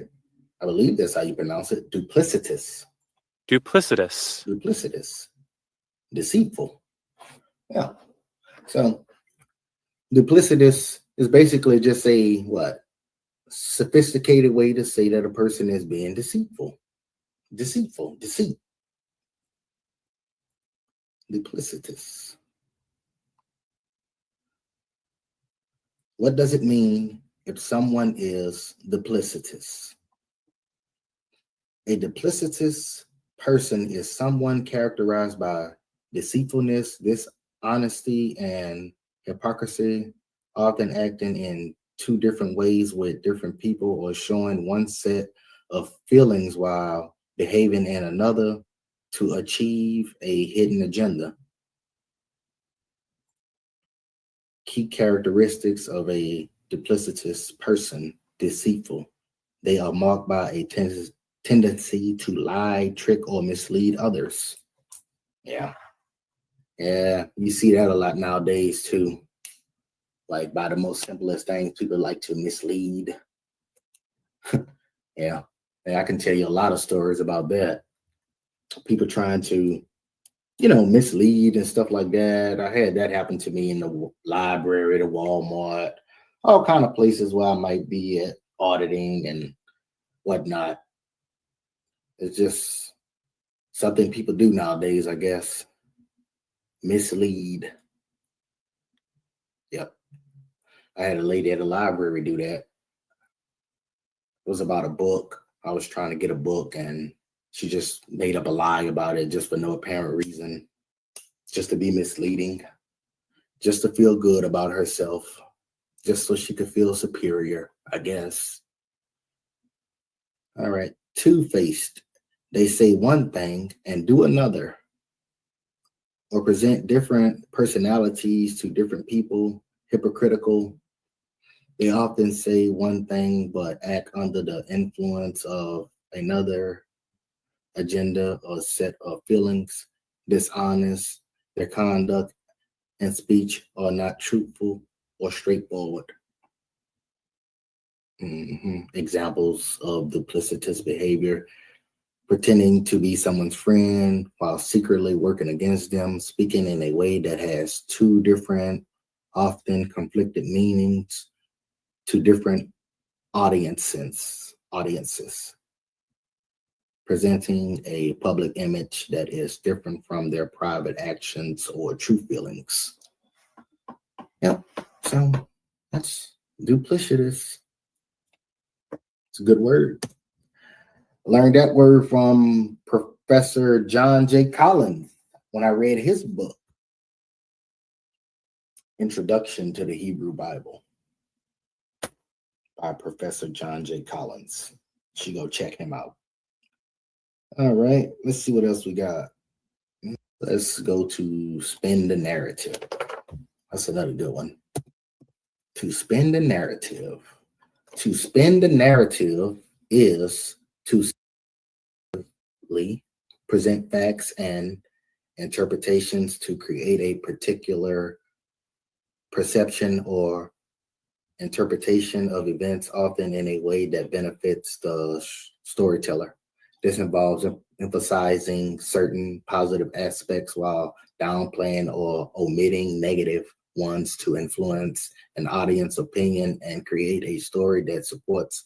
I believe that's how you pronounce it. Duplicitous. Duplicitous. Duplicitous. Deceitful. Yeah. So duplicitous is basically just a sophisticated way to say that a person is being deceitful. Deceit. Duplicitous. What does it mean if someone is duplicitous? A duplicitous person is someone characterized by deceitfulness, dishonesty, and hypocrisy, often acting in two different ways with different people or showing one set of feelings while behaving in another to achieve a hidden agenda. Key characteristics of a duplicitous person: deceitful. They are marked by a tendency to lie, trick, or mislead others. Yeah, you see that a lot nowadays too. Like by the most simplest things, people like to mislead. Yeah, and I can tell you a lot of stories about that. People trying to mislead and stuff like that. I had that happen to me in the library, the Walmart, all kind of places where I might be at auditing and whatnot. It's just something people do nowadays, I guess. Mislead. Yep. I had a lady at the library do that. It was about a book. I was trying to get a book and she just made up a lie about it just for no apparent reason, just to be misleading, just to feel good about herself, just so she could feel superior, I guess. All right. Two-faced. They say one thing and do another, or present different personalities to different people. Hypocritical. They often say one thing but act under the influence of another agenda or set of feelings. Dishonest. Their conduct and speech are not truthful or straightforward. Examples of duplicitous behavior: pretending to be someone's friend while secretly working against them, speaking in a way that has two different, often conflicted meanings to different audiences, presenting a public image that is different from their private actions or true feelings. Yep, so that's duplicitous. It's a good word. Learned that word from Professor John J. Collins when I read his book, Introduction to the Hebrew Bible, by Professor John J. Collins. You should go check him out. All right, let's see what else we got. Let's go to spin the narrative. That's another good one. To spin the narrative. To spin the narrative is to present facts and interpretations to create a particular perception or interpretation of events, often in a way that benefits the storyteller. This involves emphasizing certain positive aspects while downplaying or omitting negative ones to influence an audience opinion and create a story that supports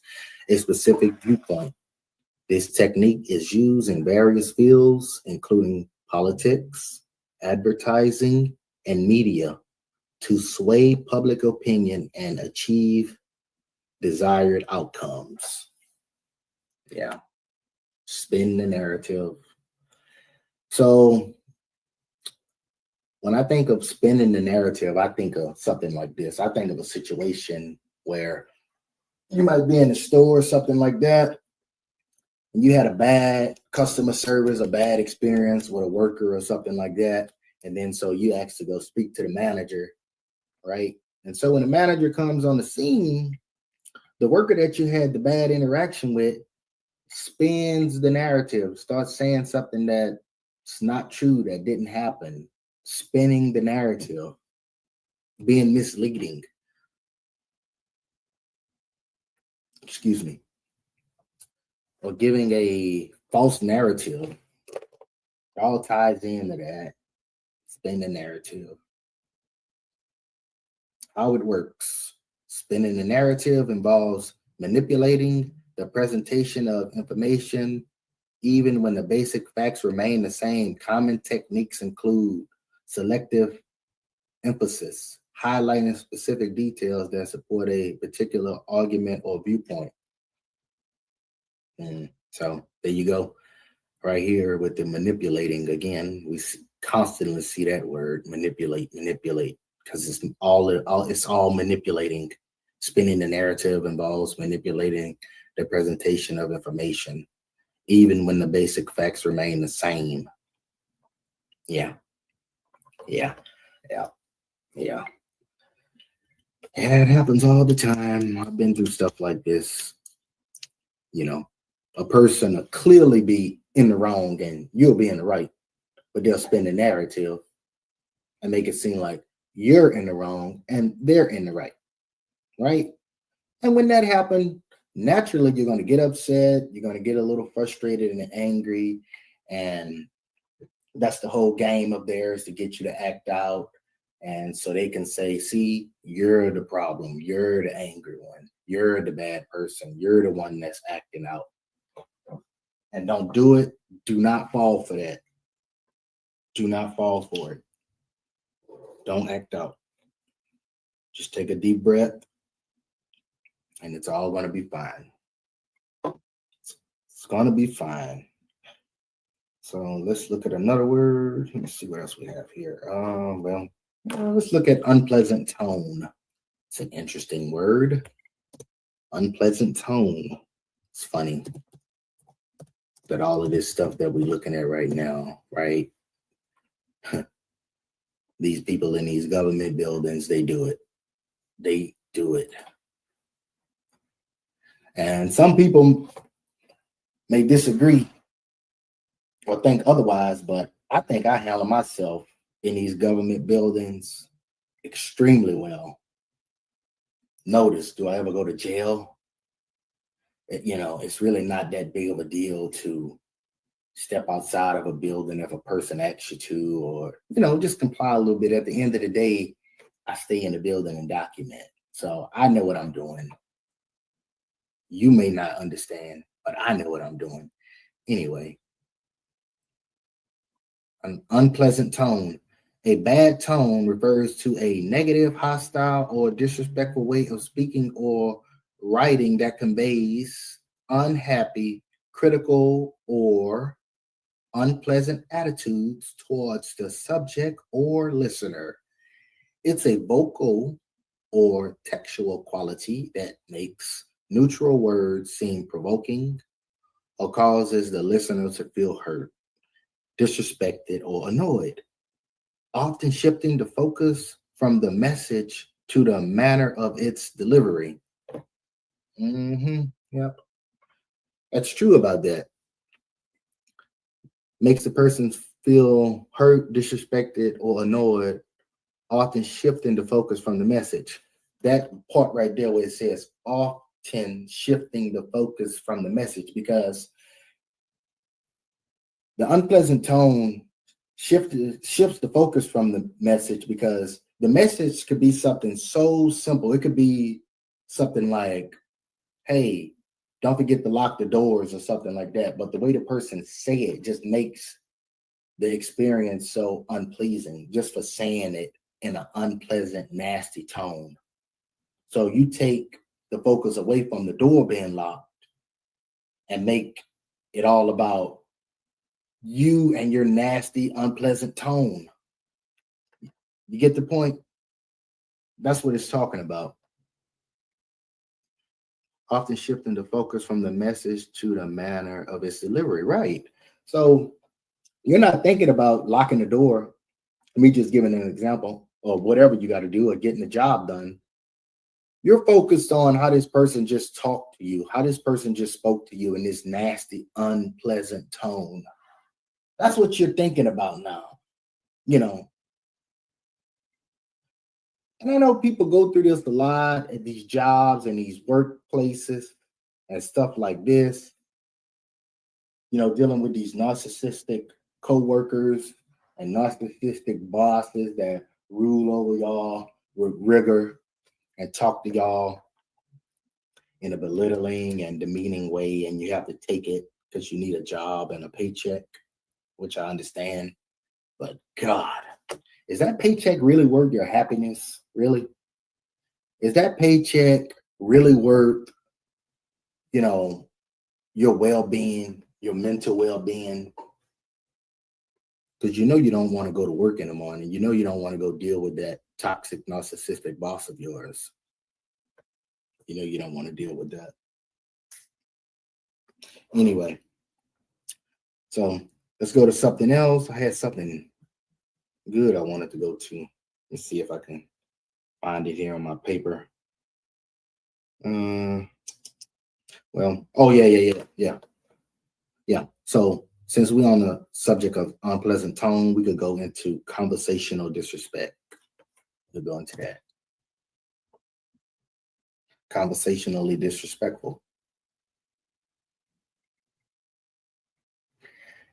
a specific viewpoint. This technique is used in various fields, including politics, advertising, and media, to sway public opinion and achieve desired outcomes. Yeah. Spin the narrative. So when I think of spinning the narrative, I think of something like this. I think of a situation where you might be in the store or something like that, and you had a bad customer service, a bad experience with a worker or something like that. And then so you ask to go speak to the manager, right? And so when the manager comes on the scene, the worker that you had the bad interaction with spins the narrative, starts saying something that's not true, that didn't happen, spinning the narrative, being misleading. Excuse me. Or giving a false narrative. It all ties into that. Spin the narrative. How it works. Spinning the narrative involves manipulating the presentation of information, even when the basic facts remain the same. Common techniques include selective emphasis, highlighting specific details that support a particular argument or viewpoint. So there you go. Right here with the manipulating again, we constantly see that word manipulate, because it's all manipulating. Spinning the narrative involves manipulating the presentation of information, even when the basic facts remain the same. Yeah. And it happens all the time. I've been through stuff like this. A person will clearly be in the wrong and you'll be in the right, but they'll spin the narrative and make it seem like you're in the wrong and they're in the right, right? And when that happens, naturally, you're going to get upset. You're going to get a little frustrated and angry. And That's the whole game of theirs, to get you to act out. And so they can say, see, you're the problem. You're the angry one. You're the bad person. You're the one that's acting out. And don't do it. Do not fall for that. Do not fall for it. Don't act out. Just take a deep breath, and it's all going to be fine. It's going to be fine. So let's look at another word. Let me see what else we have here. Let's look at unpleasant tone. It's an interesting word. Unpleasant tone. It's funny that all of this stuff that we're looking at right now, right? These people in these government buildings, they do it. They do it. And some people may disagree or think otherwise, but I think I handle myself in these government buildings extremely well. Notice, do I ever go to jail? It's really not that big of a deal to step outside of a building if a person asks you to, or, just comply a little bit. At the end of the day, I stay in the building and document. So I know what I'm doing. You may not understand, but I know what I'm doing. Anyway, an unpleasant tone. A bad tone refers to a negative, hostile, or disrespectful way of speaking or writing that conveys unhappy, critical, or unpleasant attitudes towards the subject or listener. It's a vocal or textual quality that makes neutral words seem provoking or causes the listener to feel hurt, disrespected, or annoyed, often shifting the focus from the message to the manner of its delivery. Yep. That's true about that. Makes the person feel hurt, disrespected, or annoyed, often shifting the focus from the message. That part right there where it says often shifting the focus from the message, because the unpleasant tone shifts the focus from the message, because the message could be something so simple. It could be something like, hey, don't forget to lock the doors, or something like that. But the way the person say it just makes the experience so unpleasing, just for saying it in an unpleasant, nasty tone. So you take the focus away from the door being locked and make it all about you and your nasty, unpleasant tone. You get the point? That's what it's talking about. Often shifting the focus from the message to the manner of its delivery. Right. So you're not thinking about locking the door. Me just giving an example of whatever you got to do or getting the job done. You're focused on how this person just talked to you, how this person just spoke to you in this nasty, unpleasant tone. That's what you're thinking about now, And I know people go through this a lot at these jobs and these workplaces and stuff like this, dealing with these narcissistic coworkers and narcissistic bosses that rule over y'all with rigor and talk to y'all in a belittling and demeaning way, and you have to take it because you need a job and a paycheck, which I understand. But God, is that paycheck really worth your happiness? Really? Is that paycheck really worth, your well-being, your mental well-being? Because you don't want to go to work in the morning. You don't want to go deal with that toxic, narcissistic boss of yours. You don't want to deal with that. Anyway, so let's go to something else. I had something good I wanted to go to. Let's see if I can find it here on my paper. Yeah. So since we're on the subject of unpleasant tone, we could go into conversational disrespect. We'll go into that. Conversationally disrespectful.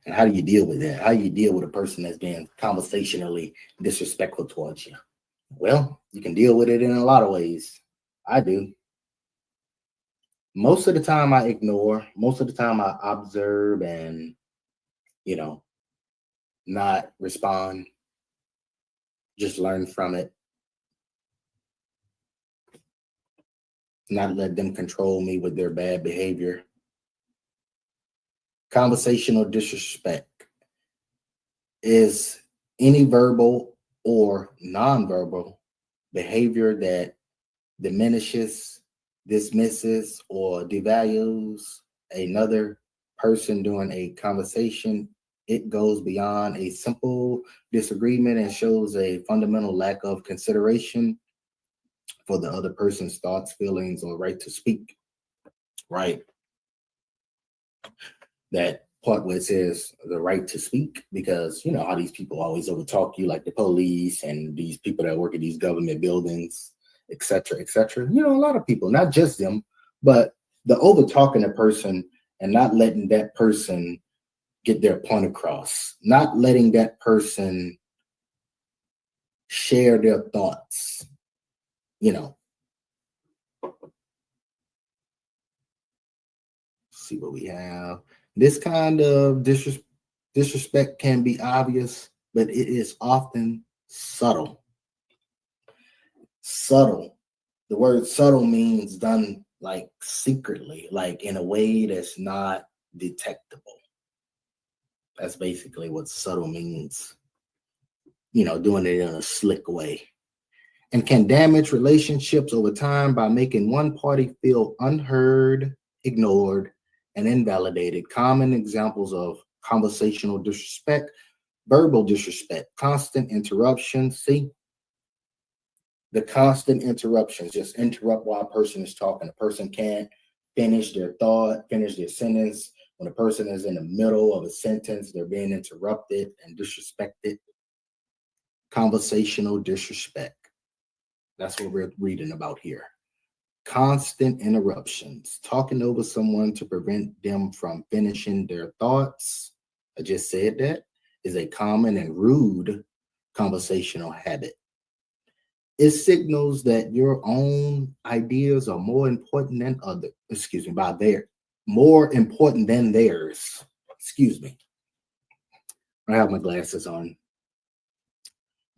And how do you deal with that? How do you deal with a person that's being conversationally disrespectful towards you? Well, you can deal with it in a lot of ways. I do. Most of the time I ignore, most of the time I observe and, you know, not respond, just learn from it, not let them control me with their bad behavior. Conversational disrespect is any verbal or nonverbal behavior that diminishes, dismisses, or devalues another person during a conversation. It goes beyond a simple disagreement and shows a fundamental lack of consideration for the other person's thoughts, feelings, or right to speak. Right. That part where it says the right to speak, because you know how these people always overtalk you, like the police and these people that work at these government buildings, et cetera, et cetera. You know, a lot of people, not just them, but the over talking a person and not letting that person get their point across, not letting that person share their thoughts, you know. See what we have. This kind of disrespect can be obvious, but it is often subtle. Subtle. The word subtle means done like secretly, like in a way that's not detectable. That's basically what subtle means. You know, doing it in a slick way. And can damage relationships over time by making one party feel unheard, ignored, and invalidated. Common examples of conversational disrespect: verbal disrespect, constant interruptions. See, the constant interruptions, just interrupt while a person is talking. A person can't finish their thought, finish their sentence. When a person is in the middle of a sentence, they're being interrupted and disrespected. Conversational disrespect. That's what we're reading about here. Constant interruptions, talking over someone to prevent them from finishing their thoughts. I just said that is a common and rude conversational habit. It signals that your own ideas are more important than more important than theirs. Excuse me. I have my glasses on.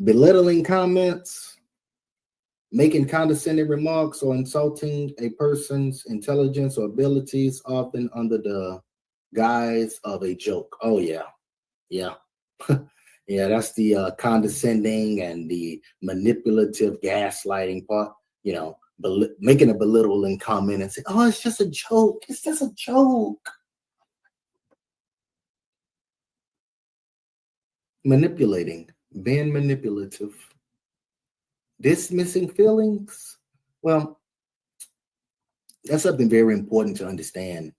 Belittling comments, making condescending remarks or insulting a person's intelligence or abilities, often under the guise of a joke. Oh, yeah. Yeah. Yeah, that's the condescending and the manipulative gaslighting part. You know, making a belittling comment and say, oh, it's just a joke. It's just a joke. Manipulating, being manipulative. Dismissing feelings. Well, that's something very important to understand,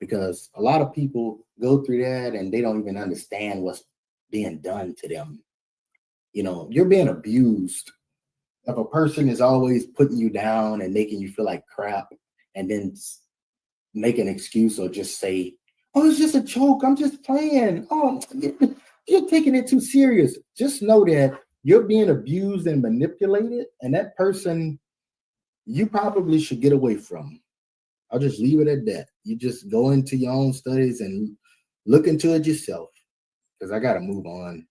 because a lot of people go through that and they don't even understand what's being done to them. You know, you're being abused. If a person is always putting you down and making you feel like crap, and then make an excuse or just say, oh, it's just a joke, I'm just playing. Oh, you're taking it too serious. Just know that you're being abused and manipulated, and that person you probably should get away from. I'll just leave it at that. You just go into your own studies and look into it yourself, because I got to move on.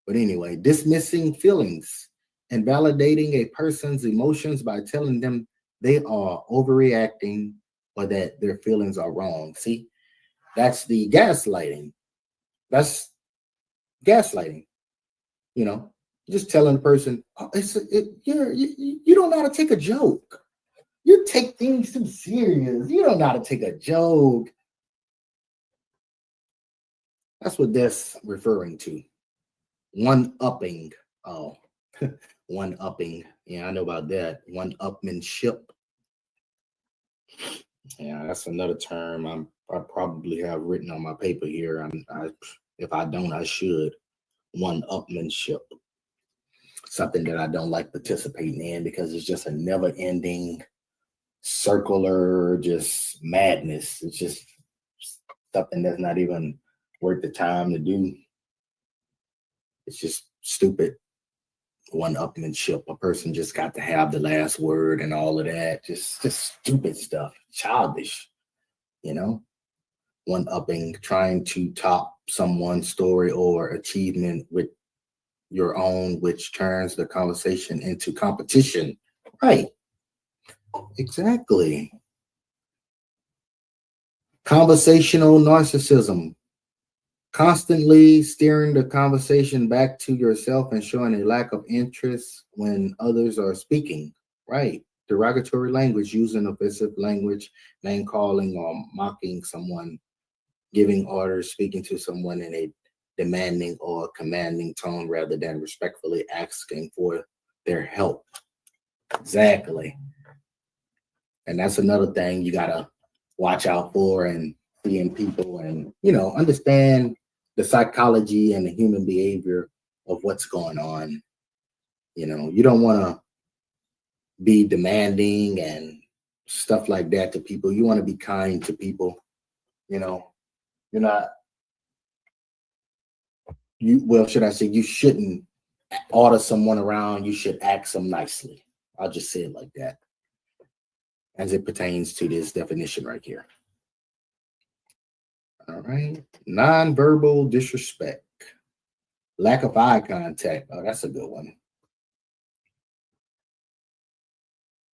But anyway, dismissing feelings and validating a person's emotions by telling them they are overreacting or that their feelings are wrong. See, that's the gaslighting. That's gaslighting. You know, just telling the person, oh, you don't know how to take a joke. You take things too serious. You don't know how to take a joke. That's what that's referring to. One-upping. Oh, one-upping. Yeah, I know about that. One-upmanship. Yeah, that's another term I probably have written on my paper here. If I don't, I should. One-upmanship. Something that I don't like participating in, because it's just a never-ending circular just madness. It's just something that's not even worth the time to do. It's just stupid one-upmanship. A person just got to have the last word and all of that. Just stupid stuff, childish, you know. One-upping, trying to top someone's story or achievement with your own, which turns the conversation into competition. Right. Exactly. Conversational narcissism. Constantly steering the conversation back to yourself and showing a lack of interest when others are speaking. Right. Derogatory language, using offensive language, name calling or mocking someone, giving orders, speaking to someone in a demanding or commanding tone rather than respectfully asking for their help. Exactly. And that's another thing you gotta watch out for and see in people, and understand the psychology and the human behavior of what's going on. You don't want to be demanding and stuff like that to people. You want to be kind to people. You're not, should I say, you shouldn't order someone around. You should ask them nicely. I'll just say it like that, as it pertains to this definition right here. All right. Nonverbal disrespect. Lack of eye contact. Oh, that's a good one.